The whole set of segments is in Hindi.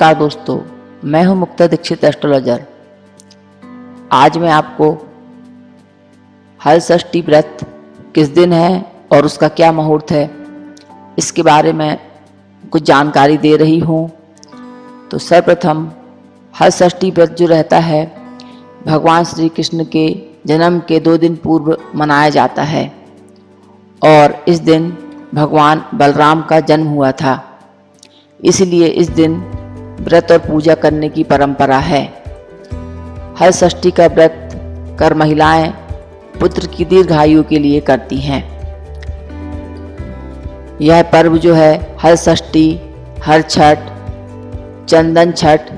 नमस्कार दोस्तों, मैं हूं मुक्ता दीक्षित एस्ट्रोलॉजर। आज मैं आपको हल षष्ठी व्रत किस दिन है और उसका क्या मुहूर्त है, इसके बारे में कुछ जानकारी दे रही हूं। तो सर्वप्रथम हल षष्ठी व्रत जो रहता है, भगवान श्री कृष्ण के जन्म के 2 दिन पूर्व मनाया जाता है और इस दिन भगवान बलराम का जन्म हुआ था। इसलिए इस दिन व्रत और पूजा करने की परंपरा है। हल षष्ठी का व्रत कर महिलाएं पुत्र की दीर्घायु के लिए करती हैं। यह पर्व जो है हल षष्ठी, हर छठ, चंदन छठ,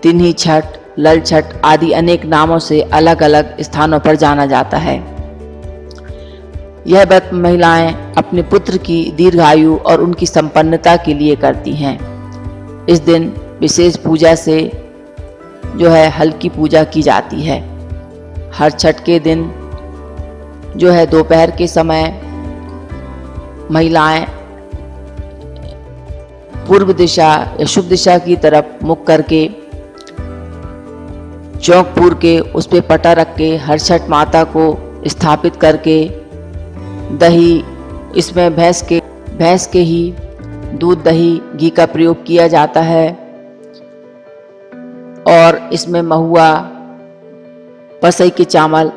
तिन्ही छठ, लल छठ आदि अनेक नामों से अलग अलग स्थानों पर जाना जाता है। यह व्रत महिलाएं अपने पुत्र की दीर्घायु और उनकी संपन्नता के लिए करती हैं। इस दिन विशेष पूजा से जो है हल की पूजा की जाती है। हर छठ के दिन जो है दोपहर के समय महिलाएं पूर्व दिशा या शुभ दिशा की तरफ मुख करके चौक पूर के उस पे पटा रख के हर छठ माता को स्थापित करके दही, इसमें भैंस के ही दूध, दही, घी का प्रयोग किया जाता है और इसमें महुआ, पसई के चावल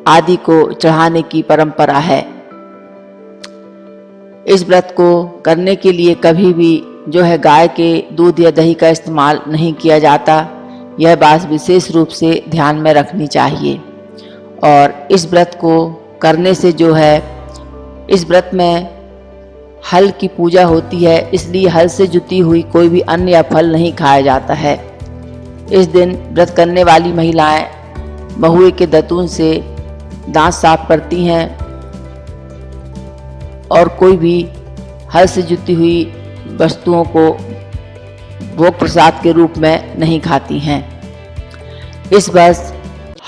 आदि को चढ़ाने की परंपरा है। इस व्रत को करने के लिए कभी भी जो है गाय के दूध या दही का इस्तेमाल नहीं किया जाता। यह बात विशेष रूप से ध्यान में रखनी चाहिए। और इस व्रत को करने से जो है, इस व्रत में हल की पूजा होती है, इसलिए हल से जुती हुई कोई भी अन्न या फल नहीं खाया जाता है। इस दिन व्रत करने वाली महिलाएं महुए के दतून से दांत साफ करती हैं और कोई भी हल से जुती हुई वस्तुओं को भोग प्रसाद के रूप में नहीं खाती हैं। इस वर्ष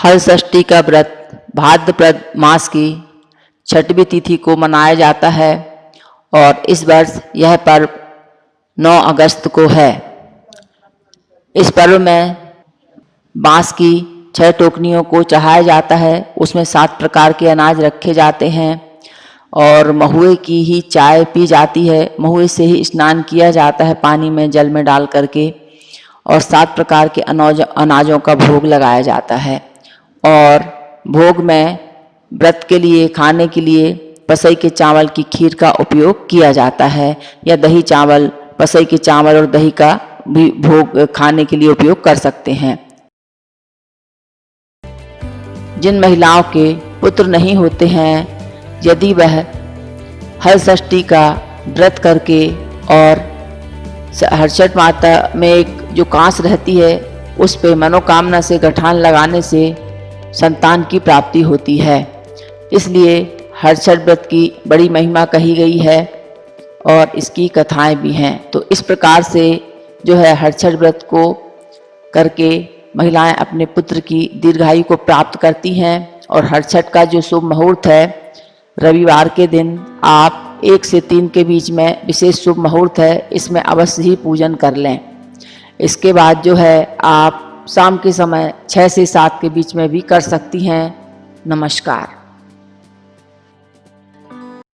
हल षष्ठी का व्रत भाद्रपद मास की 6वीं तिथि को मनाया जाता है और इस वर्ष यह पर्व 9 अगस्त को है। इस पर्व में बांस की 6 टोकनियों को चढ़ाया जाता है। उसमें 7 प्रकार के अनाज रखे जाते हैं और महुए की ही चाय पी जाती है। महुए से ही स्नान किया जाता है पानी में, जल में डाल करके, और 7 प्रकार के अनाजों का भोग लगाया जाता है। और भोग में व्रत के लिए खाने के लिए पसई के चावल की खीर का उपयोग किया जाता है, या दही चावल, पसई के चावल और दही का भी भोग खाने के लिए उपयोग कर सकते हैं। जिन महिलाओं के पुत्र नहीं होते हैं, यदि वह हल षष्ठी का व्रत करके और हर छठ माता में एक जो कांस रहती है उस पे मनोकामना से गठान लगाने से संतान की प्राप्ति होती है। इसलिए हर छठ व्रत की बड़ी महिमा कही गई है और इसकी कथाएं भी हैं। तो इस प्रकार से जो है हर छठ व्रत को करके महिलाएं अपने पुत्र की दीर्घायु को प्राप्त करती हैं। और हर छठ का जो शुभ मुहूर्त है, रविवार के दिन आप 1 से 3 के बीच में विशेष शुभ मुहूर्त है, इसमें अवश्य ही पूजन कर लें। इसके बाद जो है आप शाम के समय 6 से 7 के बीच में भी कर सकती हैं। नमस्कार।